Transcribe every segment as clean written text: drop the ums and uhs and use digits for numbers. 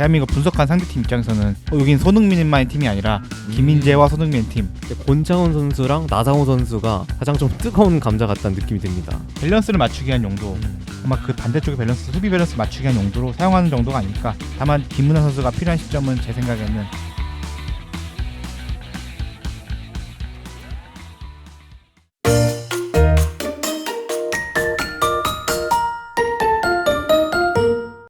대한민국 분석한 상대팀 입장에서는 여긴 손흥민만의 팀이 아니라 김민재와 손흥민 팀. 권창훈 선수랑 나상호 선수가 가장 좀 뜨거운 감자 같다는 느낌이 듭니다. 밸런스를 맞추기 위한 용도, 아마 그 반대쪽의 밸런스, 수비 밸런스 맞추기 위한 용도로 사용하는 정도가 아닐까. 다만 김문환 선수가 필요한 시점은 제 생각에는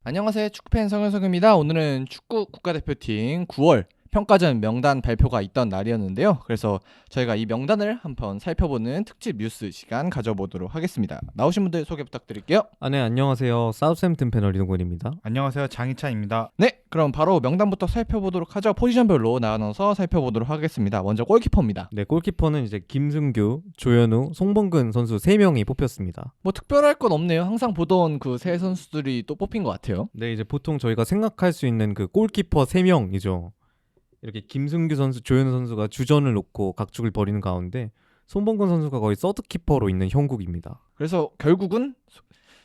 안녕하세요. 축구팬 성현석입니다. 오늘은 축구 국가대표팀 9월 평가전 명단 발표가 있던 날이었는데요. 그래서 저희가 이 명단을 한번 살펴보는 특집 뉴스 시간 가져보도록 하겠습니다. 나오신 분들 소개 부탁드릴게요. 네, 안녕하세요. 사우스햄튼 패널 이동건입니다. 안녕하세요, 장희찬입니다. 네, 그럼 바로 명단부터 살펴보도록 하죠. 포지션별로 나눠서 살펴보도록 하겠습니다. 먼저 골키퍼입니다. 네, 골키퍼는 이제 김승규, 조현우, 송범근 선수 3명이 뽑혔습니다. 뭐 특별할 건 없네요. 항상 보던 그 세 선수들이 또 뽑힌 것 같아요. 네, 이제 보통 저희가 생각할 수 있는 그 골키퍼 3명이죠. 이렇게 김승규 선수, 조현우 선수가 주전을 놓고 각축을 벌이는 가운데 송범근 선수가 거의 서드 키퍼로 있는 형국입니다. 그래서 결국은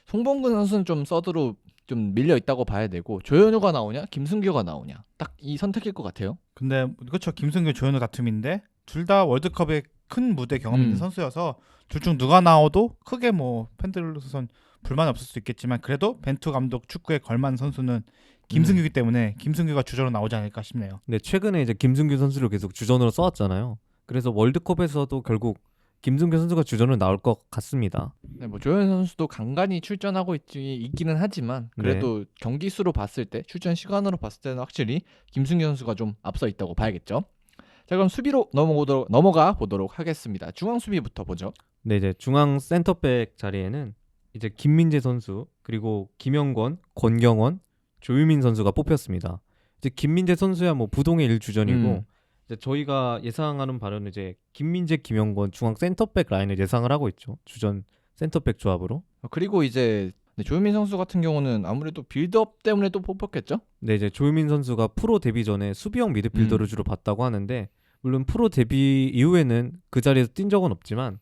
송범근 선수는 좀 서드로 좀 밀려 있다고 봐야 되고, 조현우가 나오냐 김승규가 나오냐 딱 이 선택일 것 같아요. 근데 그렇죠, 김승규 조현우 다툼인데 둘 다 월드컵에 큰 무대 경험 있는 선수여서 둘 중 누가 나와도 크게 뭐 팬들로서는 불만 없을 수 있겠지만, 그래도 벤투 감독 축구에 걸맞는 선수는 김승규이기 때문에 김승규가 주전으로 나오지 않을까 싶네요. 네, 최근에 이제 김승규 선수를 계속 주전으로 써왔잖아요. 그래서 월드컵에서도 결국 김승규 선수가 주전으로 나올 것 같습니다. 네, 뭐 조현우 선수도 간간히 출전하고 있기는 하지만 그래도 경기 수로 봤을 때, 출전 시간으로 봤을 때는 확실히 김승규 선수가 좀 앞서 있다고 봐야겠죠. 자, 그럼 수비로 넘어가 보도록 하겠습니다. 중앙 수비부터 보죠. 네, 이제 중앙 센터백 자리에는 이제 김민재 선수, 그리고 김영권, 권경원, 조유민 선수가 뽑혔습니다. 이제 김민재 선수야 뭐 부동의 1주전이고 이제 저희가 예상하는 바로는 이제 김민재, 김영권 중앙 센터백 라인을 예상을 하고 있죠. 주전 센터백 조합으로. 그리고 이제 조유민 선수 같은 경우는 아무래도 빌드업 때문에 또 뽑혔겠죠? 네, 이제 조유민 선수가 프로 데뷔 전에 수비형 미드필더를 주로 봤다고 하는데, 물론 프로 데뷔 이후에는 그 자리에서 뛴 적은 없지만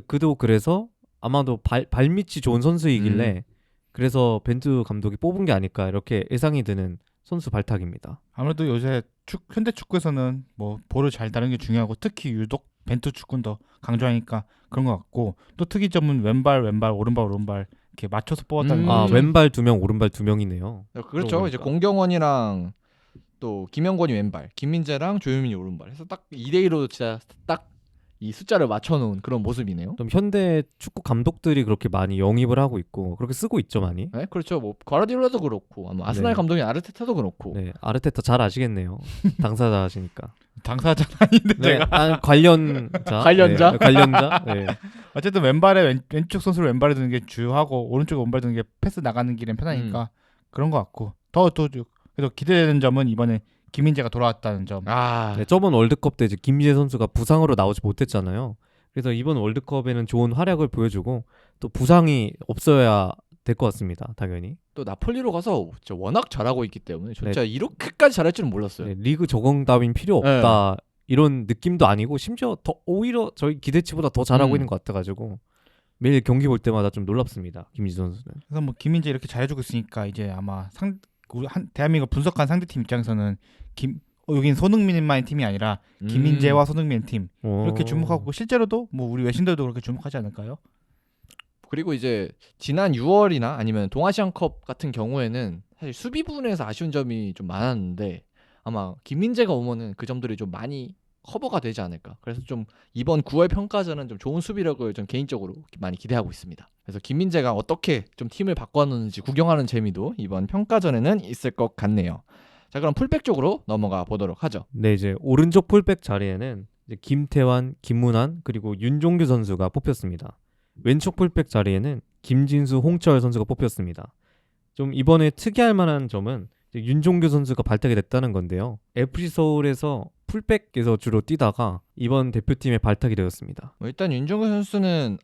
그도 그래서 아마도 발밑이 좋은 선수이길래 그래서 벤투 감독이 뽑은 게 아닐까 이렇게 예상이 드는 선수 발탁입니다. 아무래도 요새 현대 축구에서는 뭐 볼을 잘 다루는 게 중요하고, 특히 유독 벤투 축구는 더 강조하니까 그런 것 같고, 또 특이점은 왼발 오른발 이렇게 맞춰서 뽑았다는 아, 거죠. 왼발 2명, 오른발 2명이네요. 그렇죠. 이제 공경원이랑 또 김영권이 왼발, 김민재랑 조유민이 오른발 해서 딱 2대2로 진짜 딱 이 숫자를 맞춰놓은 그런 모습이네요. 좀 현대 축구 감독들이 그렇게 많이 영입을 하고 있고 그렇게 쓰고 있죠, 많이. 네, 그렇죠. 뭐 과르디올라도 그렇고, 아마 아스날 네. 감독인 아르테타도 그렇고. 네, 아르테타 잘 아시겠네요. 당사자 하시니까. 당사자 아닌데 네, 제가 관련자. 관련자? 네, 관련자. 네. 어쨌든 왼발에 왼쪽 선수를 왼발에 드는 게 주요하고, 오른쪽에 왼발 드는 게 패스 나가는 길엔 편하니까 그런 것 같고, 또 그래도 기대되는 점은 이번에 김민재가 돌아왔다는 점. 네, 저번 월드컵 때 이제 김민재 선수가 부상으로 나오지 못했잖아요. 그래서 이번 월드컵에는 좋은 활약을 보여주고 또 부상이 없어야 될 것 같습니다. 당연히. 또 나폴리로 가서 진짜 워낙 잘하고 있기 때문에 진짜 이렇게까지 잘할 줄은 몰랐어요. 네, 리그 적응 따윈 필요 없다 이런 느낌도 아니고, 심지어 더 오히려 저희 기대치보다 더 잘하고 있는 것 같아가지고 매일 경기 볼 때마다 좀 놀랍습니다. 김민재 선수는. 그래서 뭐 김민재 이렇게 잘해주고 있으니까 이제 아마 대한민국 분석한 상대팀 입장에서는 여긴 손흥민만의 팀이 아니라 김민재와 손흥민 팀 이렇게 주목하고, 실제로도 뭐 우리 외신들도 그렇게 주목하지 않을까요? 그리고 이제 지난 6월이나 아니면 동아시안컵 같은 경우에는 사실 수비 부분에서 아쉬운 점이 좀 많았는데, 아마 김민재가 오면은 그 점들이 좀 많이 커버가 되지 않을까. 그래서 좀 이번 9월 평가전은 좀 좋은 수비력을 좀 개인적으로 많이 기대하고 있습니다. 그래서 김민재가 어떻게 좀 팀을 바꿔놓는지 구경하는 재미도 이번 평가전에는 있을 것 같네요. 자, 그럼 풀백 쪽으로 넘어가 보도록 하죠. 네, 이제 오른쪽 풀백 자리에는 이제 김태환, 김문환, 그리고 윤종규 선수가 뽑혔습니다. 왼쪽 풀백 자리에는 김진수, 홍철 선수가 뽑혔습니다. 좀 이번에 특이할 만한 점은 이제 윤종규 선수가 발탁이 됐다는 건데요. FC 서울에서 풀백에서 주로 뛰다가 이번 대표팀에 발탁이 되었습니다. 일단 윤종규 선수는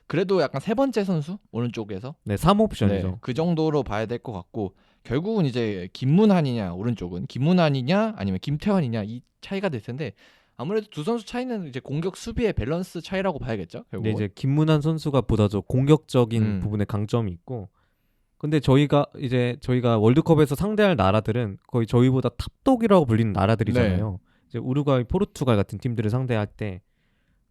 그래도 약간 세 번째 선수 오른쪽에서, 네, 3옵션이죠. 네, 그 정도로 봐야 될 것 같고, 결국은 이제 김문환이냐, 오른쪽은 김문환이냐 아니면 김태환이냐 이 차이가 될 텐데, 아무래도 두 선수 차이는 이제 공격 수비의 밸런스 차이라고 봐야겠죠. 결국. 네, 이제 김문환 선수가 보다 더 공격적인 부분에 강점이 있고, 근데 저희가 월드컵에서 상대할 나라들은 거의 저희보다 탑독이라고 불리는 나라들이잖아요. 이제 우루과이, 포르투갈 같은 팀들을 상대할 때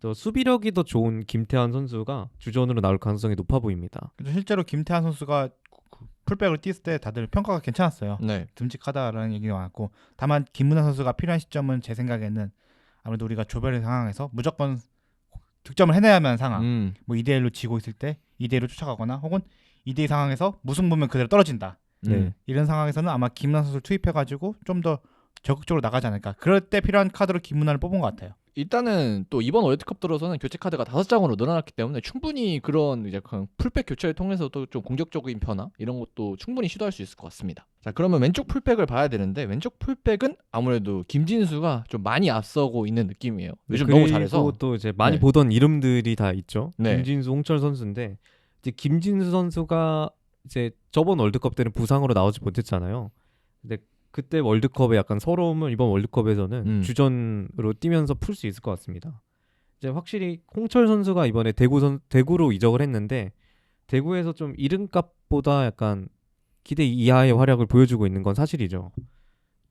또 수비력이 더 좋은 김태환 선수가 주전으로 나올 가능성이 높아 보입니다. 그래서 실제로 김태환 선수가 그 풀백을 뛸 때 다들 평가가 괜찮았어요. 네. 듬직하다라는 얘기가 많았고, 다만 김문환 선수가 필요한 시점은 제 생각에는 아무래도 우리가 조별의 상황에서 무조건 득점을 해내야만 하는 상황, 뭐 2대1로 지고 있을 때 2대1로 쫓아가거나 혹은 2대2 상황에서 무승부면 그대로 떨어진다, 네. 이런 상황에서는 아마 김문환 선수를 투입해가지고 좀 더 적극적으로 나가지 않을까. 그럴 때 필요한 카드로 김문환을 뽑은 것 같아요. 일단은 또 이번 월드컵 들어서는 교체 카드가 5장으로 늘어났기 때문에 충분히 그런 이제 그냥 풀백 교체를 통해서도 좀 공격적인 변화 이런 것도 충분히 시도할 수 있을 것 같습니다. 자, 그러면 왼쪽 풀백을 봐야 되는데 왼쪽 풀백은 아무래도 김진수가 좀 많이 앞서고 있는 느낌이에요. 요즘 너무 잘해서. 그리고 또 이제 많이 네. 보던 이름들이 다 있죠. 네. 김진수, 홍철 선수인데 이제 김진수 선수가 이제 저번 월드컵 때는 부상으로 나오지 못했잖아요. 근데 그때 월드컵에 약간 서러움을 이번 월드컵에서는 주전으로 뛰면서 풀 수 있을 것 같습니다. 이제 확실히 홍철 선수가 이번에 대구로 이적을 했는데 대구에서 좀 이름값보다 약간 기대 이하의 활약을 보여주고 있는 건 사실이죠.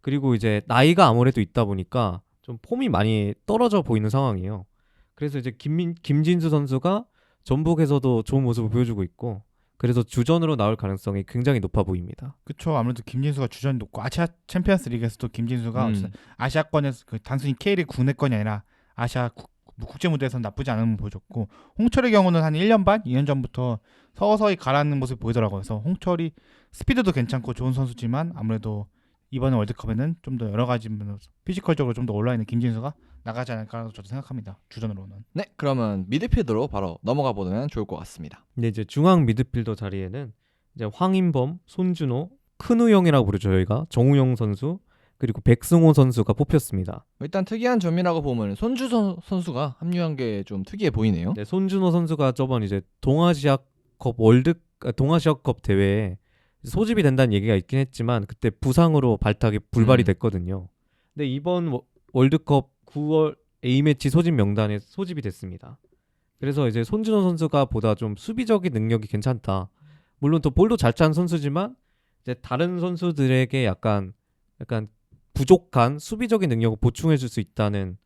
그리고 이제 나이가 아무래도 있다 보니까 좀 폼이 많이 떨어져 보이는 상황이에요. 그래서 이제 김진수 선수가 전북에서도 좋은 모습을 보여주고 있고, 그래서 주전으로 나올 가능성이 굉장히 높아 보입니다. 그렇죠. 아무래도 김진수가 주전이 높고 아시아 챔피언스 리그에서도 김진수가 어쨌든 아시아권에서 단순히 K리그 국내권이 아니라 아시아 국제 무대에서는 나쁘지 않은 모습을 보여줬고, 홍철의 경우는 한 1년 반, 2년 전부터 서서히 가라앉는 모습을 보이더라고요. 그래서 홍철이 스피드도 괜찮고 좋은 선수지만 아무래도 이번 월드컵에는 좀 더 여러 가지 피지컬적으로 좀 더 올라있는 김진수가 나가지 않을까라고 저도 생각합니다. 주전으로는. 네, 그러면 미드필더로 바로 넘어가 보면 좋을 것 같습니다. 근데 이제 중앙 미드필더 자리에는 이제 황인범, 손준호, 큰우영이라고 부르죠 저희가, 정우영 선수, 그리고 백승호 선수가 뽑혔습니다. 일단 특이한 점이라고 보면 선수가 합류한 게 좀 특이해 보이네요. 네, 손준호 선수가 저번 이제 동아시아컵 대회에 소집이 된다는 얘기가 있긴 했지만 그때 부상으로 발탁이 불발이 됐거든요. 근데 이번 월드컵 9월 A매치 소집 명단에 소집이 됐습니다. 그래서 이제 손준호 선수가 보다 좀 수비적인 능력이 괜찮다. 물론 또 볼도 잘 차는 선수지만 이제 다른 선수들에게 약간 부족한 수비적인 능력을 보충해 줄 수 있다는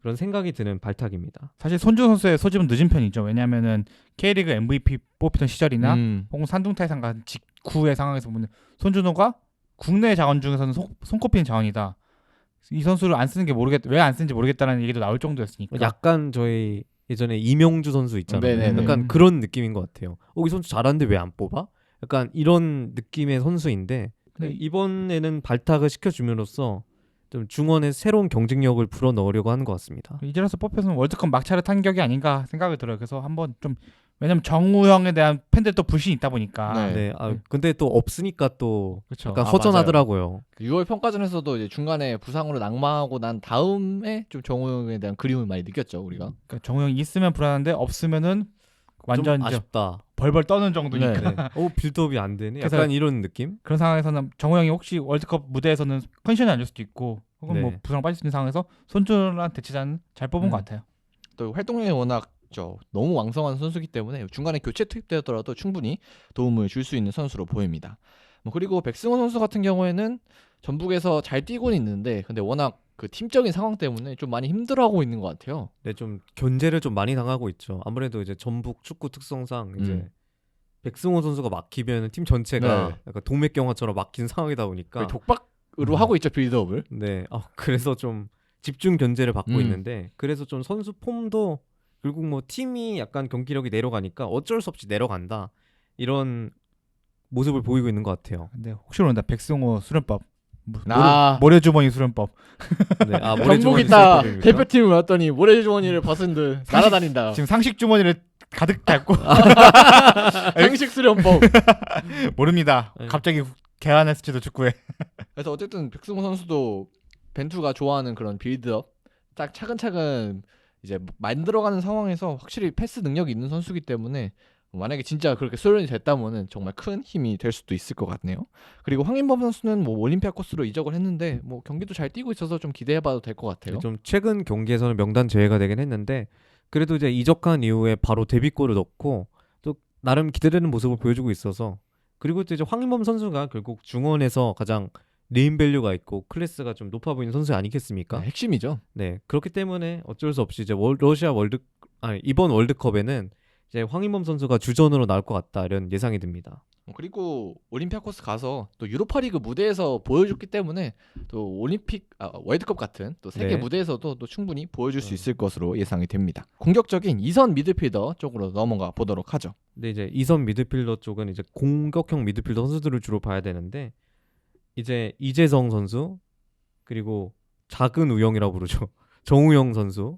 그런 생각이 드는 발탁입니다. 사실 손준호 선수의 소집은 늦은 편이죠. 왜냐하면은 K리그 MVP 뽑히던 시절이나 혹은 산둥타이상 같은 직후의 상황에서 보면 손준호가 국내 자원 중에서는 손꼽히는 자원이다. 이 선수를 안 쓰는 게 왜 안 쓰는지 모르겠다는 얘기도 나올 정도였으니까. 약간 저희 예전에 이명주 선수 있잖아요. 네네네. 약간 그런 느낌인 것 같아요. 이 선수 잘하는데 왜 안 뽑아? 약간 이런 느낌의 선수인데 근데 이번에는 발탁을 시켜줌으로써 좀 중원의 새로운 경쟁력을 불어넣으려고 하는 것 같습니다. 이제라서 뽑혀서는 월드컵 막차를 탄 격이 아닌가 생각이 들어요. 그래서 한번 좀, 왜냐면 정우영에 대한 팬들도 불신이 있다 보니까. 네. 근데 또 없으니까 또 그렇죠. 약간 허전하더라고요. 6월 평가전에서도 이제 중간에 부상으로 낙마하고 난 다음에 좀 정우영에 대한 그리움을 많이 느꼈죠 우리가. 그러니까 정우영이 있으면 불안한데 없으면은 완전 좀 이제 아쉽다. 벌벌 떠는 정도니까. 네. 빌드업이 안 되네. 그래서 약간 이런 느낌? 그런 상황에서는 정우영이 혹시 월드컵 무대에서는 컨디션이 안 좋을 수도 있고 혹은 뭐 네. 부상 빠질 수 있는 상황에서 손준호란 대체자는 잘 뽑은 것 같아요. 또 활동량이 워낙 너무 왕성한 선수기 때문에 중간에 교체 투입되더라도 충분히 도움을 줄 수 있는 선수로 보입니다. 그리고 백승호 선수 같은 경우에는 전북에서 잘 뛰고는 있는데 근데 워낙 그 팀적인 상황 때문에 좀 많이 힘들어하고 있는 것 같아요. 네, 좀 견제를 좀 많이 당하고 있죠. 아무래도 이제 전북 축구 특성상 이제 백승호 선수가 막히면 팀 전체가 네. 약간 동맥경화처럼 막힌 상황이다 보니까 거의 독박으로 하고 있죠 빌드업을. 네, 그래서 좀 집중 견제를 받고 음. 있는데 그래서 좀 선수 폼도 결국 뭐 팀이 약간 경기력이 내려가니까 어쩔 수 없이 내려간다 이런 모습을 보이고 있는 것 같아요. 근데 혹시 모른다. 백승호 수련법. 모래주머니 모래주머니 수련법. 네, 전북 있다 대표팀을 왔더니 모래주머니를 벗은 듯 날아다닌다. 지금 상식 주머니를 가득 닫고 상식 수련법. 모릅니다. 네. 갑자기 개안했을지도 축구에. 그래서 어쨌든 백승호 선수도 벤투가 좋아하는 그런 빌드업 딱 차근차근 이제 만들어가는 상황에서 확실히 패스 능력이 있는 선수기 때문에 만약에 진짜 그렇게 수련이 됐다면은 정말 큰 힘이 될 수도 있을 것 같네요. 그리고 황인범 선수는 뭐 올림피아코스로 이적을 했는데 뭐 경기도 잘 뛰고 있어서 좀 기대해봐도 될 것 같아요. 좀 최근 경기에서는 명단 제외가 되긴 했는데 그래도 이제 이적한 이후에 바로 데뷔골을 넣고 또 나름 기대되는 모습을 보여주고 있어서 그리고 또 이제 황인범 선수가 결국 중원에서 가장 네임밸류가 있고 클래스가 좀 높아 보이는 선수 아니겠습니까? 네, 핵심이죠. 네, 그렇기 때문에 어쩔 수 없이 이제 러시아 이번 월드컵에는 이제 황인범 선수가 주전으로 나올 것 같다 이런 예상이 듭니다. 그리고 올림피아코스 가서 또 유로파리그 무대에서 보여줬기 때문에 또 월드컵 같은 또 세계 네. 무대에서도 또 충분히 보여줄 수 있을 것으로 예상이 됩니다. 공격적인 2선 미드필더 쪽으로 넘어가 보도록 하죠. 근데 이제 2선 미드필더 쪽은 이제 공격형 미드필더 선수들을 주로 봐야 되는데 이제 이재성 선수 그리고 작은 우영이라고 부르죠. 정우영 선수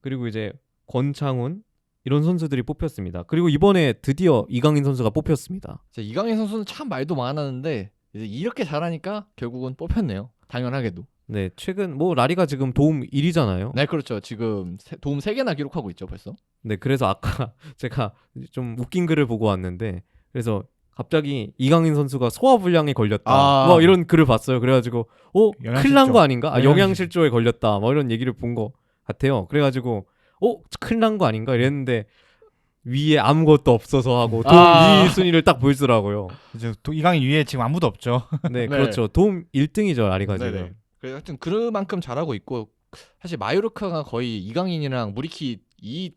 그리고 이제 권창훈 이런 선수들이 뽑혔습니다. 그리고 이번에 드디어 이강인 선수가 뽑혔습니다. 이강인 선수는 참 말도 많았는데 이제 이렇게 잘하니까 결국은 뽑혔네요. 당연하게도. 네, 최근 뭐 라리가 지금 도움 1위잖아요. 네, 그렇죠. 지금 도움 3개나 기록하고 있죠, 벌써. 네, 그래서 아까 제가 좀 웃긴 글을 보고 왔는데 그래서 갑자기 이강인 선수가 소화불량에 걸렸다. 뭐 이런 글을 봤어요. 그래가지고 큰일 난 거 아닌가? 영양실조에 걸렸다. 뭐 이런 얘기를 본 거 같아요. 그래가지고 큰일 난 거 아닌가? 이랬는데 위에 아무것도 없어서 하고 도움 2위 순위를 딱 보여주더라고요. 이제 이강인 위에 지금 아무도 없죠. 네, 그렇죠. 도움 1등이죠, 라리가 네네. 지금. 그래 하여튼 그만큼 잘하고 있고 사실 마요르카가 거의 이강인이랑 무리키 이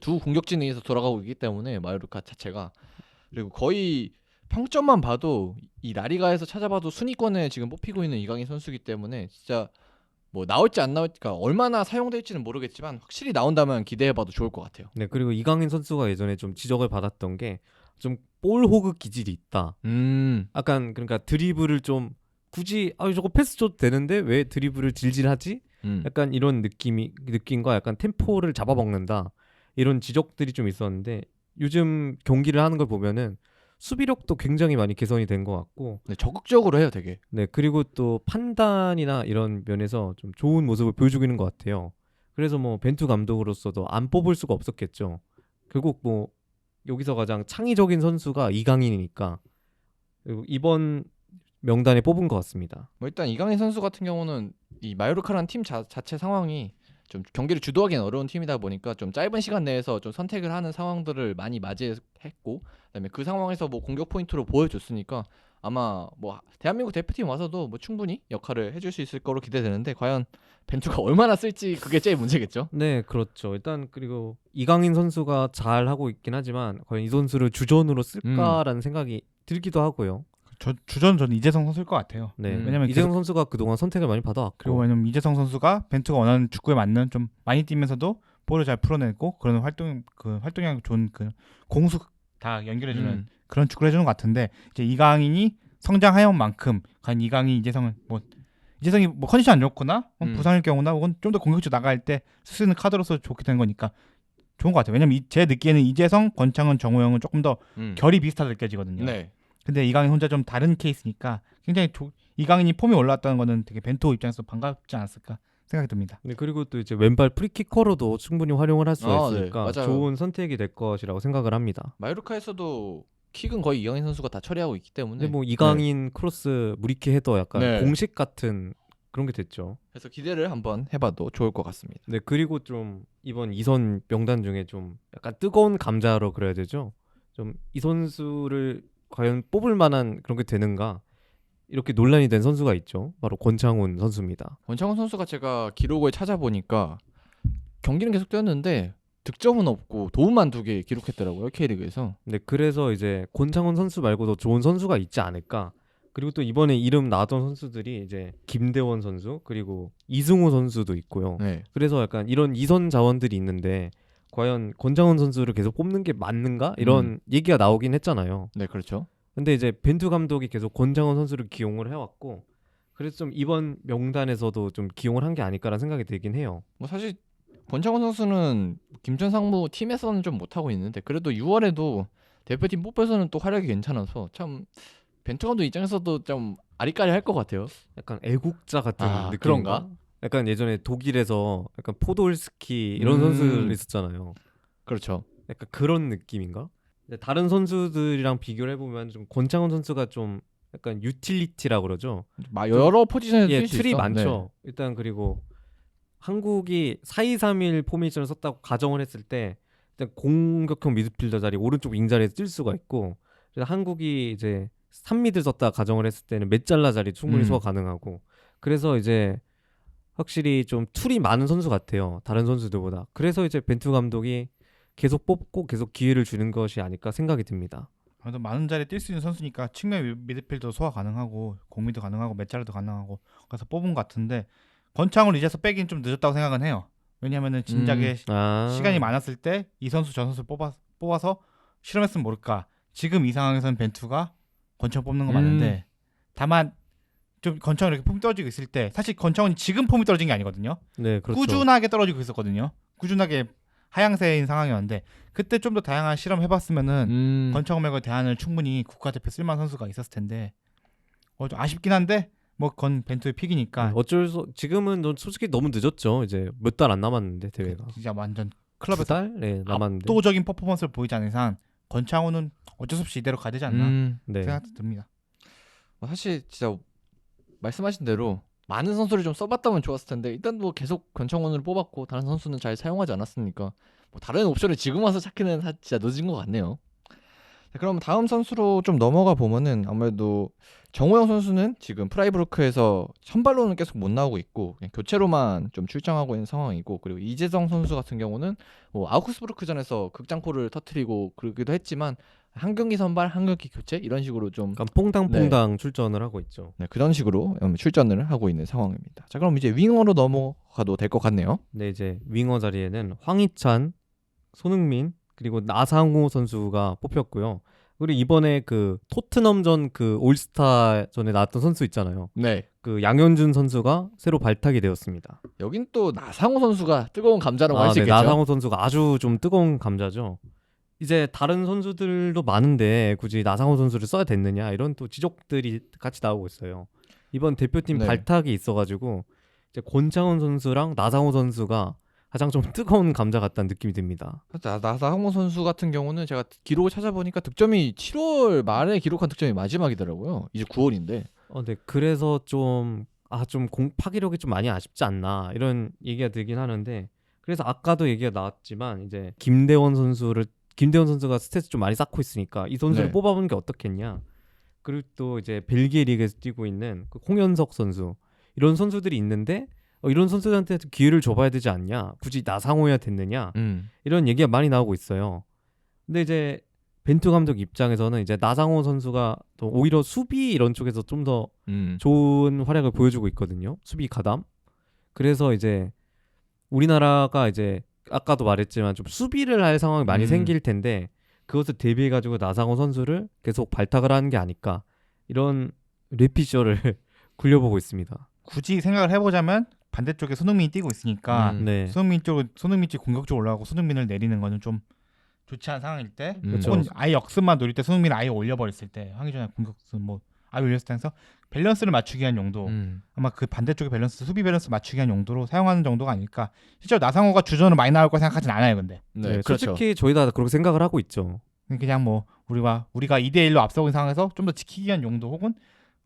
두 공격진에서 돌아가고 있기 때문에 마요르카 자체가 그리고 거의 평점만 봐도 이 라리가에서 찾아봐도 순위권에 지금 뽑히고 있는 이강인 선수이기 때문에 진짜 뭐 나올지 안 나올지가 얼마나 사용될지는 모르겠지만 확실히 나온다면 기대해봐도 좋을 것 같아요. 네, 그리고 이강인 선수가 예전에 좀 지적을 받았던 게 좀 볼 호그 기질이 있다. 약간 그러니까 드리블을 좀 굳이 저거 패스 줘도 되는데 왜 드리블을 질질하지? 약간 이런 느낌과 약간 템포를 잡아먹는다. 이런 지적들이 좀 있었는데 요즘 경기를 하는 걸 보면은 수비력도 굉장히 많이 개선이 된 것 같고 네, 적극적으로 해요, 되게. 네, 그리고 또 판단이나 이런 면에서 좀 좋은 모습을 보여주고 있는 것 같아요. 그래서 뭐 벤투 감독으로서도 안 뽑을 수가 없었겠죠. 결국 뭐 여기서 가장 창의적인 선수가 이강인이니까 그리고 이번 명단에 뽑은 것 같습니다. 뭐 일단 이강인 선수 같은 경우는 이 마요르카라는 팀 자체 상황이 좀 경기를 주도하기는 어려운 팀이다 보니까 좀 짧은 시간 내에서 좀 선택을 하는 상황들을 많이 맞이했고 그다음에 그 상황에서 뭐 공격 포인트로 보여줬으니까 아마 뭐 대한민국 대표팀 와서도 뭐 충분히 역할을 해줄 수 있을 거로 기대되는데 과연 벤투가 얼마나 쓸지 그게 제일 문제겠죠. 네, 그렇죠. 일단 그리고 이강인 선수가 잘 하고 있긴 하지만 과연 이 선수를 주전으로 쓸까라는 생각이 들기도 하고요. 저는 이재성 선수일 것 같아요. 네, 왜냐면 이재성 선수가 그동안 선택을 많이 받아왔고 그리고 왜냐면 이재성 선수가 벤투가 원하는 축구에 맞는 좀 많이 뛰면서도 볼을 잘 풀어내고 그런 활동량 좋은 그 공수 다 연결해주는 그런 축구를 해주는 것 같은데 이제 이강인이 성장해온 만큼 과연 이재성이 뭐 컨디션 안 좋거나 부상일 경우나 혹은 좀 더 공격적으로 나갈 때 쓸 수 있는 카드로서 좋게 된 거니까 좋은 것 같아요. 왜냐면 제 느끼에는 이재성, 권창훈, 정우영은 조금 더 결이 비슷하게 느껴지거든요. 네. 근데 이강인 혼자 좀 다른 케이스니까 굉장히 이강인이 폼이 올라왔다는 거는 되게 벤투 입장에서 반갑지 않았을까 생각이 듭니다. 네, 그리고 또 이제 왼발 프리키커로도 충분히 활용을 할 수가 있으니까 네, 좋은 선택이 될 것이라고 생각을 합니다. 마요르카에서도 킥은 거의 이강인 선수가 다 처리하고 있기 때문에 근데 뭐 이강인 크로스 무리키 헤더 약간 네. 공식 같은 그런 게 됐죠. 그래서 기대를 한번 해봐도 좋을 것 같습니다. 네, 그리고 좀 이번 2선 명단 중에 좀 약간 뜨거운 감자로 그래야 되죠. 좀 이 선수를 과연 뽑을 만한 그런 게 되는가 이렇게 논란이 된 선수가 있죠. 바로 권창훈 선수입니다. 권창훈 선수가 제가 기록을 찾아보니까 경기는 계속 뛰었는데 득점은 없고 도움만 2개 기록했더라고요, K리그에서. 네, 그래서 이제 권창훈 선수 말고도 좋은 선수가 있지 않을까. 그리고 또 이번에 이름 나왔던 선수들이 이제 김대원 선수 그리고 이승우 선수도 있고요. 네. 그래서 약간 이런 2선 자원들이 있는데 과연 권창훈 선수를 계속 뽑는 게 맞는가 이런 얘기가 나오긴 했잖아요. 네, 그렇죠. 근데 이제 벤투 감독이 계속 권창훈 선수를 기용을 해왔고 그래서 좀 이번 명단에서도 좀 기용을 한 게 아닐까라는 생각이 들긴 해요. 뭐 사실 권창훈 선수는 김천 상무 팀에서는 좀 못하고 있는데 그래도 6월에도 대표팀 뽑혀서는 또 활약이 괜찮아서 참 벤투 감독 입장에서도 좀 아리까리할 것 같아요. 약간 애국자 같은 느낌인가? 그런가? 약간 예전에 독일에서 약간 포돌스키 이런 선수들 있었잖아요. 그렇죠. 약간 그런 느낌인가? 근데 다른 선수들이랑 비교를 해보면 좀 권창훈 선수가 좀 약간 유틸리티라고 그러죠. 여러 포지션에서 예, 뛸 수 틀이 있어. 많죠. 일단 그리고 한국이 4-2-3-1 포메이션을 썼다고 가정을 했을 때 일단 공격형 미드필더 자리 오른쪽 윙 자리에서 뛸 수가 있고 그래서 한국이 이제 3미드 썼다 가정을 했을 때는 메잘라 자리 충분히 소화 가능하고 그래서 이제 확실히 좀 툴이 많은 선수 같아요. 다른 선수들보다. 그래서 이제 벤투 감독이 계속 뽑고 계속 기회를 주는 것이 아닐까 생각이 듭니다. 아무래도 많은 자리에 뛸 수 있는 선수니까 측면 미드필더 소화 가능하고 공미도 가능하고 메자르도 가능하고 그래서 뽑은 것 같은데 권창훈을 이제서 빼긴 좀 늦었다고 생각은 해요. 왜냐하면은 진작에 시간이 많았을 때 이 선수 저 선수 뽑아서 실험했으면 모를까. 지금 이 상황에서는 벤투가 권창훈 뽑는 거 맞는데 다만 좀 권창훈이 이렇게 폼이 떨어지고 있을 때 사실 권창훈이 지금 폼이 떨어진 게 아니거든요. 네, 그렇죠. 꾸준하게 떨어지고 있었거든요. 꾸준하게 하향세인 상황이었는데 그때 좀 더 다양한 실험 해봤으면은 권창훈 말고 대안을 충분히 국가대표 쓸만한 선수가 있었을 텐데 좀 아쉽긴 한데 뭐 건 벤투의 픽이니까 어쩔 수 지금은 솔직히 너무 늦었죠. 이제 몇 달 안 남았는데 대회가. 진짜 완전 두 클럽에서 달? 네, 남았는데. 압도적인 퍼포먼스를 보이지 않는 이상 권창훈은 어쩔 수 없이 이대로 가야 되지 않나 네. 생각도 듭니다. 사실 진짜 말씀하신 대로 많은 선수를 좀 써봤다면 좋았을 텐데 일단 뭐 계속 권창훈을 뽑았고 다른 선수는 잘 사용하지 않았으니까 뭐 다른 옵션을 지금 와서 찾기는 진짜 늦은 것 같네요. 자, 그럼 다음 선수로 좀 넘어가 보면은 아무래도 정우영 선수는 지금 프라이부르크에서 선발로는 계속 못 나오고 있고 그냥 교체로만 좀 출장하고 있는 상황이고 그리고 이재성 선수 같은 경우는 뭐 아우크스부르크전에서 극장골을 터뜨리고 그러기도 했지만 한 경기 선발 한 경기 교체 이런 식으로 좀 약간 퐁당퐁당 출전을 하고 있죠. 네, 그런 식으로 출전을 하고 있는 상황입니다. 자, 그럼 이제 윙어로 넘어가도 될 것 같네요. 네, 이제 윙어 자리에는 황희찬, 손흥민 그리고 나상호 선수가 뽑혔고요. 그리고 이번에 그 토트넘전 그 올스타전에 나왔던 선수 있잖아요. 네. 그 양현준 선수가 새로 발탁이 되었습니다. 여긴 또 나상호 선수가 뜨거운 감자라고 할 수 네, 있겠죠. 나상호 선수가 아주 좀 뜨거운 감자죠. 이제 다른 선수들도 많은데 굳이 나상호 선수를 써야 됐느냐 이런 또 지적들이 같이 나오고 있어요. 이번 대표팀 네. 발탁이 있어가지고 이제 권창훈 선수랑 나상호 선수가 가장 좀 뜨거운 감자 같다는 느낌이 듭니다. 나상호 선수 같은 경우는 제가 기록을 찾아보니까 득점이 7월 말에 기록한 득점이 마지막이더라고요. 이제 9월인데. 네, 그래서 좀 파기력이 좀 많이 아쉽지 않나 이런 얘기가 들긴 하는데 그래서 아까도 얘기가 나왔지만 이제 김대원 선수가 스탯을 좀 많이 쌓고 있으니까 이 선수를 네. 뽑아보는 게 어떻겠냐. 그리고 또 이제 벨기에 리그에서 뛰고 있는 그 홍현석 선수 이런 선수들이 있는데 이런 선수들한테 기회를 줘봐야 되지 않냐. 굳이 나상호야 됐느냐. 이런 얘기가 많이 나오고 있어요. 근데 이제 벤투 감독 입장에서는 이제 나상호 선수가 또 오히려 수비 이런 쪽에서 좀 더 좋은 활약을 보여주고 있거든요. 수비 가담. 그래서 이제 우리나라가 이제 아까도 말했지만 좀 수비를 할 상황이 많이 생길 텐데 그것을 대비해가지고 나상호 선수를 계속 발탁을 하는 게 아닐까 이런 뇌피셜을 굴려보고 있습니다. 굳이 생각을 해보자면 반대쪽에 손흥민이 뛰고 있으니까 네. 손흥민 쪽 공격적으로 올라가고 손흥민을 내리는 거는 좀 좋지 않은 상황일 때 그렇죠. 혹은 아예 역습만 노릴 때 손흥민을 아예 올려버렸을 때 황희찬의 공격수 뭐 아예 올렸을 때 해서 밸런스를 맞추기 위한 용도 아마 그 반대쪽의 밸런스 수비 밸런스 맞추기 위한 용도로 사용하는 정도가 아닐까. 실제로 나상호가 주전으로 많이 나올 거 생각하진 않아요. 근데 네, 솔직히 그렇죠. 저희 다 그렇게 생각을 하고 있죠. 그냥 뭐 우리가 2대1로 앞서고 있는 상황에서 좀 더 지키기 위한 용도 혹은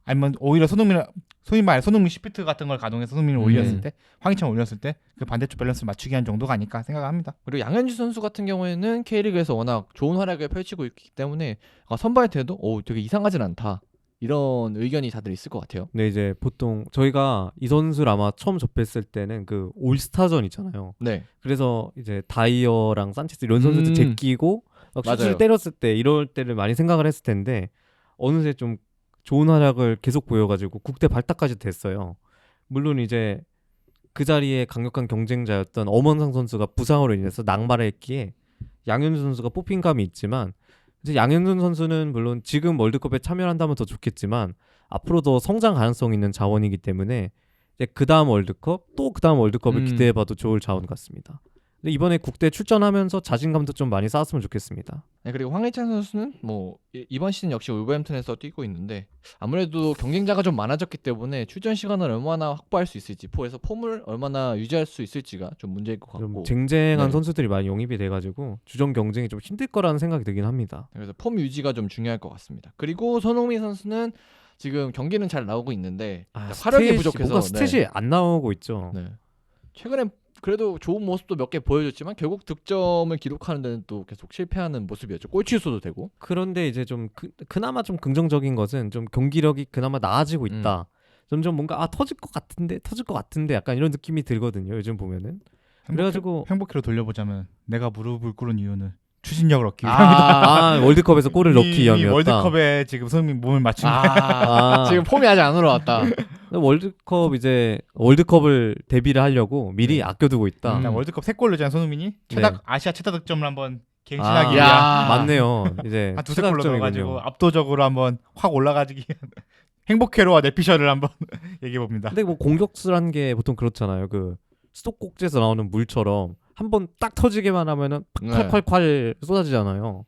아니면 오히려 손흥민 시프트 같은 걸 가동해서 손흥민을 올렸을 때 황희찬 올렸을 때 그 반대쪽 밸런스를 맞추기 위한 정도가 아닐까 생각합니다. 그리고 양현주 선수 같은 경우에는 K리그에서 워낙 좋은 활약을 펼치고 있기 때문에 선발 때도 되게 이상하진 않다. 이런 의견이 다들 있을 것 같아요. 네, 이제 보통 저희가 이 선수를 아마 처음 접했을 때는 그 올스타전 있잖아요. 네. 그래서 이제 다이어랑 산체스 이런 선수들 제끼고 막 슛을 맞아요. 때렸을 때 이럴 때를 많이 생각을 했을 텐데 어느새 좀 좋은 활약을 계속 보여가지고 국대 발탁까지 됐어요. 물론 이제 그 자리에 강력한 경쟁자였던 엄원상 선수가 부상으로 인해서 낙마를 했기에 양현준 선수가 뽑힌 감이 있지만 이제 양현준 선수는 물론 지금 월드컵에 참여한다면 더 좋겠지만 앞으로 더 성장 가능성 있는 자원이기 때문에 이제 그 다음 월드컵 또 그 다음 월드컵을 기대해봐도 좋을 자원 같습니다. 근데 이번에 국대 출전하면서 자신감도 좀 많이 쌓았으면 좋겠습니다. 네, 그리고 황희찬 선수는 뭐 이번 시즌 역시 울버햄튼에서 뛰고 있는데 아무래도 경쟁자가 좀 많아졌기 때문에 출전 시간을 얼마나 확보할 수 있을지 포에서 폼을 얼마나 유지할 수 있을지가 좀 문제일 것 좀 같고 쟁쟁한 네. 선수들이 많이 영입이 돼가지고 주전 경쟁이 좀 힘들 거라는 생각이 들긴 합니다. 그래서 폼 유지가 좀 중요할 것 같습니다. 그리고 손흥민 선수는 지금 경기는 잘 나오고 있는데 화력이 부족해서 뭔가 스탯이 안 나오고 있죠. 네. 최근에 그래도 좋은 모습도 몇 개 보여줬지만 결국 득점을 기록하는 데는 또 계속 실패하는 모습이었죠. 골 취소도 되고. 그런데 이제 좀 그나마 좀 긍정적인 것은 좀 경기력이 그나마 나아지고 있다. 점점 뭔가 터질 것 같은데 약간 이런 느낌이 들거든요. 요즘 보면은. 그래가지고 행복회로 돌려보자면 내가 무릎을 꿇은 이유는 추진력을 얻기 위함이다. 월드컵에서 골을 넣기 이미 위함이었다. 월드컵에 지금 손흥민 몸을 맞춘 지금 폼이 아직 안 올라왔다. 월드컵을 데뷔를 하려고 미리 네. 아껴두고 있다. 그냥 월드컵 3골 넣잖아 손흥민이. 아시아 최다 득점을 한번 아, 갱신하기 야. 위한 맞네요. 이제 한 두세 골 추가점이군요. 넣어가지고 압도적으로 한번 확 올라가기 위한 행복회로와 내피셜을 한번 얘기해 봅니다. 근데 뭐 공격수란 게 보통 그렇잖아요. 그 수도꼭지에서 나오는 물처럼 한번 딱 터지게만 하면은 콸콸콸 쏟아지잖아요.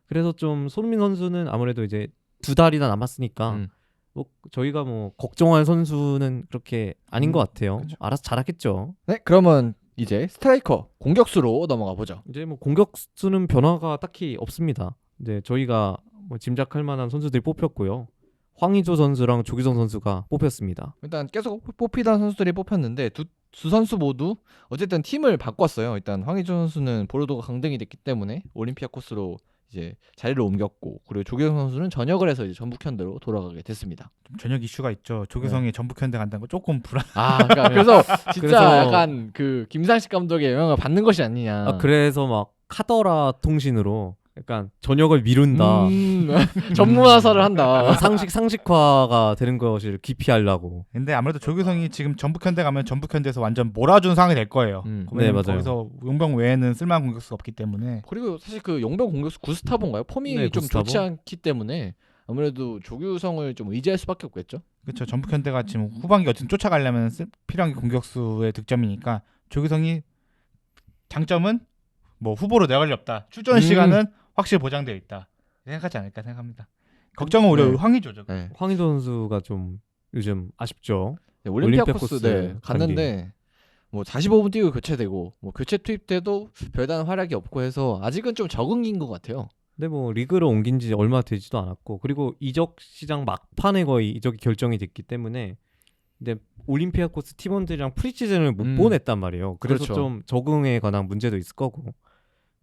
그래서 좀 손흥민 선수는 아무래도 이제 2달이나 남았으니까 뭐 저희가 뭐 걱정할 선수는 그렇게 아닌 것 같아요. 그렇죠. 알아서 잘하겠죠. 네, 그러면 이제 스트라이커 공격수로 넘어가 보죠. 이제 뭐 공격수는 변화가 딱히 없습니다. 이제 저희가 뭐 짐작할 만한 선수들이 뽑혔고요. 황의조 선수랑 조규성 선수가 뽑혔습니다. 일단 계속 뽑히던 선수들이 뽑혔는데 두 선수 모두 어쨌든 팀을 바꿨어요. 일단 황의조 선수는 보르도가 강등이 됐기 때문에 올림피아코스로 이제 자리를 옮겼고, 그리고 조규성 선수는 전역을 해서 이제 전북현대로 돌아가게 됐습니다. 좀 전역 이슈가 있죠. 조규성이 전북현대 간다는 거 조금 불안. 그러니까 그래서 진짜 그래서- 약간 그 김상식 감독의 영향을 받는 것이 아니냐. 그래서 막 카더라 통신으로 약간 전역을 미룬다. 전문화설을 한다. 상식화가 되는 것을 기피하려고. 근데 아무래도 조규성이 지금 전북현대 가면 전북현대에서 완전 몰아준 상황이 될 거예요. 네, 왜냐면 맞아요. 거기서 용병 외에는 쓸만한 공격수가 없기 때문에. 그리고 사실 그 용병 공격수 구스타보인가요? 폼이 네, 좀 구스타보. 좋지 않기 때문에 아무래도 조규성을 좀 의지할 수밖에 없겠죠. 그렇죠. 전북현대가 지금 후반기 어쨌든 쫓아가려면 필요한 게 공격수의 득점이니까 조규성이 장점은 뭐 후보로 내갈 리 없다. 출전 시간은 확실히 보장되어 있다. 생각하지 않을까 생각합니다. 걱정은 오히려 네. 황의조죠. 네. 황의조 선수가 좀 요즘 아쉽죠. 네, 올림피아코스 올림피아코스 갔는데 뭐 45분 뛰고 교체되고 뭐 교체 투입 때도 별다른 활약이 없고 해서 아직은 좀 적응인 것 같아요. 근데 뭐 리그로 옮긴 지 얼마 되지도 않았고, 그리고 이적 시장 막판에 거의 이적이 결정이 됐기 때문에 근데 올림피아코스 팀원들이랑 프리시즌을 못 보냈단 말이에요. 그래서 그렇죠. 좀 적응에 관한 문제도 있을 거고,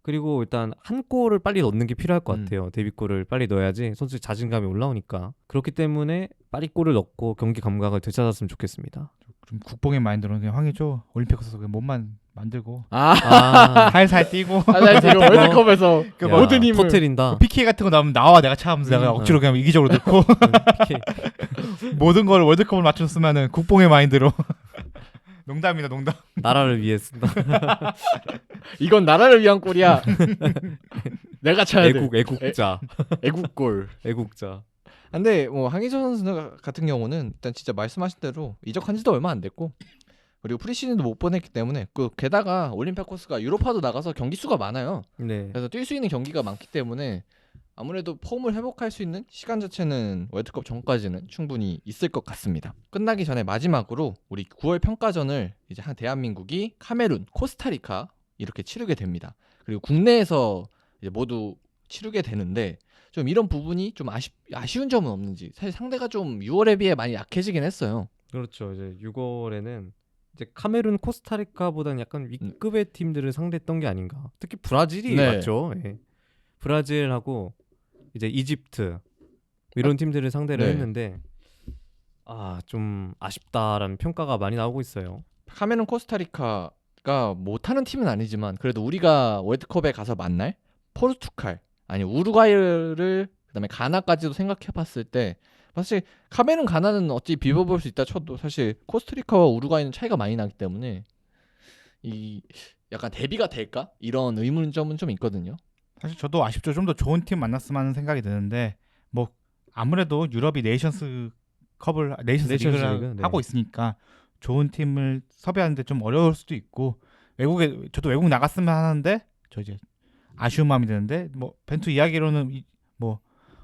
그리고 일단 한 골을 빨리 넣는 게 필요할 것 같아요. 데뷔골을 빨리 넣어야지 선수의 자신감이 올라오니까. 그렇기 때문에 빨리 골을 넣고 경기 감각을 되찾았으면 좋겠습니다. 좀 국뽕의 마인드로는 그냥 황의조 올림픽에서 그냥 몸만 만들고 아, 살살 뛰고 지금 월드컵에서 그 야, 모든 힘을- 터트린다. PK 같은 거 나오면 나와 내가 차하면서 내가 억지로 그냥 이기적으로 넣고 PK. 모든 걸 월드컵을 맞췄으면은 국뽕의 마인드로. 농담이다 농담. 나라를 위해 쓴다. 이건 나라를 위한 골이야. 내가 차야 돼. 애국자. 애국골. 애국자. 근데 뭐 황의조 선수 같은 경우는 일단 진짜 말씀하신 대로 이적한 지도 얼마 안 됐고, 그리고 프리시즌도 못 보냈기 때문에 게다가 올림피아코스가 유로파도 나가서 경기 수가 많아요. 네. 그래서 뛸 수 있는 경기가 많기 때문에 아무래도 폼을 회복할 수 있는 시간 자체는 월드컵 전까지는 충분히 있을 것 같습니다. 끝나기 전에 마지막으로 우리 9월 평가전을 이제 한 대한민국이 카메룬, 코스타리카 이렇게 치르게 됩니다. 그리고 국내에서 이제 모두 치르게 되는데 좀 이런 부분이 좀 아쉬운 점은 없는지. 사실 상대가 좀 6월에 비해 많이 약해지긴 했어요. 그렇죠. 이제 6월에는 이제 카메룬, 코스타리카보다는 약간 위급의 팀들을 상대했던 게 아닌가. 특히 브라질이 네. 맞죠. 예. 브라질하고 이제 이집트 이런 팀들을 상대를 네. 했는데 좀 아쉽다라는 평가가 많이 나오고 있어요. 카메룬, 코스타리카가 못하는 팀은 아니지만 그래도 우리가 월드컵에 가서 만날 포르투갈 아니 우루과이를 그다음에 가나까지도 생각해봤을 때 사실 카메룬, 가나는 어찌 비벼볼 수 있다 쳐도 사실 코스타리카와 우루과이는 차이가 많이 나기 때문에 이 약간 대비가 될까 이런 의문점은 좀 있거든요. 사실 저도 아쉽죠. 좀 더 좋은 팀 만났으면 하는 생각이 드는데 뭐 아무래도 유럽이 네이션스 리그를 리그, 하고 있으니까 좋은 팀을 섭외하는데 좀 어려울 수도 있고, 저도 외국 나갔으면 하는데 저 이제 아쉬운 마음이 드는데 뭐 벤투 이야기로는 뭐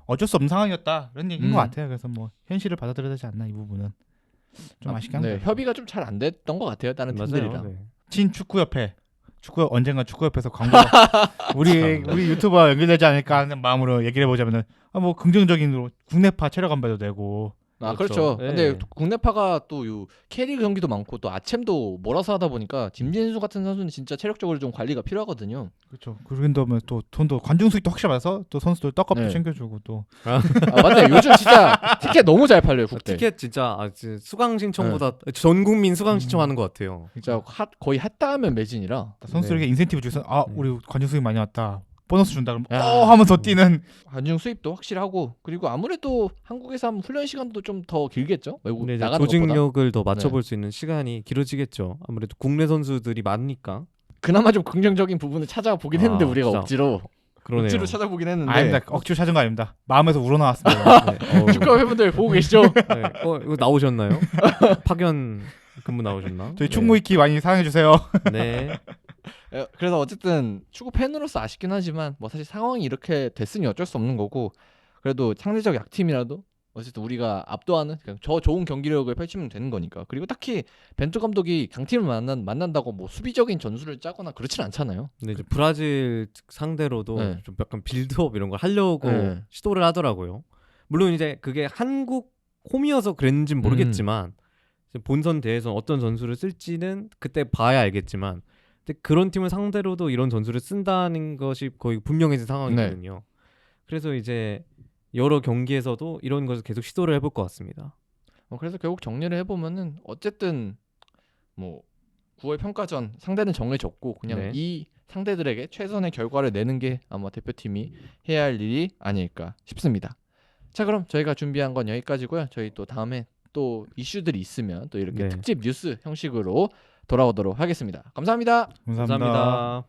어쩔 수 없는 상황이었다 이런 얘기인 것 같아요. 그래서 뭐 현실을 받아들여야 되지 않나 이 부분은 좀 아쉽게 네, 합니다. 협의가 좀 잘 안 됐던 것 같아요. 다른 팀들이랑. 네. 친 언젠가 축구협회에서 광고 우리 유튜버 연결되지 않을까 하는 마음으로 얘기를 해보자면은 뭐 긍정적인 국내파 체력 안배도 되고 아 그렇죠. 그렇죠. 예. 근데 국내파가 또 요 캐리 경기도 많고 또 아챔도 몰아서 하다 보니까 김진수 같은 선수는 진짜 체력적으로 좀 관리가 필요하거든요. 그렇죠. 그런다면 또 돈도 관중 수익도 확실히 받아서 또 선수들 떡값도 네. 챙겨주고 또 아 맞네. 요즘 진짜 티켓 너무 잘 팔려요 국대. 티켓 진짜 수강 신청보다 전 국민 수강 신청하는 것 같아요. 진짜 거의 했다하면 매진이라. 선수들에게 네. 인센티브 주서 아 네. 우리 관중 수익 많이 왔다. 보너스 준다 그러면 야. 하면서 뛰는 관중 수입도 확실하고 그리고 아무래도 한국에서 하면 훈련 시간도 좀 더 길겠죠. 외국 근데 이제 나가는 것보다. 조직력을 더 맞춰볼 수 있는 시간이 길어지겠죠. 아무래도 국내 선수들이 많으니까. 그나마 좀 긍정적인 부분을 찾아보긴 했는데 우리가 진짜. 억지로 그러네요. 억지로 찾아보긴 했는데. 아닙니다. 억지로 찾은 거 아닙니다. 마음에서 우러나왔습니다. 네. 축구 팬분들 보고 계시죠? 네. 이거 나오셨나요? 파견 근무 나오셨나? 저희 충무위키 많이 사랑해 주세요. 네. 그래서 어쨌든 축구 팬으로서 아쉽긴 하지만 뭐 사실 상황이 이렇게 됐으니 어쩔 수 없는 거고 그래도 상대적 약팀이라도 어쨌든 우리가 압도하는 그냥 저 좋은 경기력을 펼치면 되는 거니까. 그리고 딱히 벤투 감독이 강팀을 만난다고 뭐 수비적인 전술을 짜거나 그렇진 않잖아요. 근데 이제 브라질 상대로도 네. 좀 약간 빌드업 이런 걸 하려고 네. 시도를 하더라고요. 물론 이제 그게 한국 홈이어서 그랬는지는 모르겠지만 이제 본선 대회에서 어떤 전술을 쓸지는 그때 봐야 알겠지만 근데 그런 팀을 상대로도 이런 전술을 쓴다는 것이 거의 분명해진 상황이거든요. 그래서 이제 여러 경기에서도 이런 것을 계속 시도를 해볼 것 같습니다. 그래서 결국 정리를 해보면은 어쨌든 뭐 9월 평가전 상대는 정해졌고 그냥 네. 이 상대들에게 최선의 결과를 내는 게 아마 대표팀이 해야 할 일이 아닐까 싶습니다. 자 그럼 저희가 준비한 건 여기까지고요. 저희 또 다음에 또 이슈들이 있으면 또 이렇게 네. 특집 뉴스 형식으로 돌아오도록 하겠습니다. 감사합니다. 감사합니다. 감사합니다.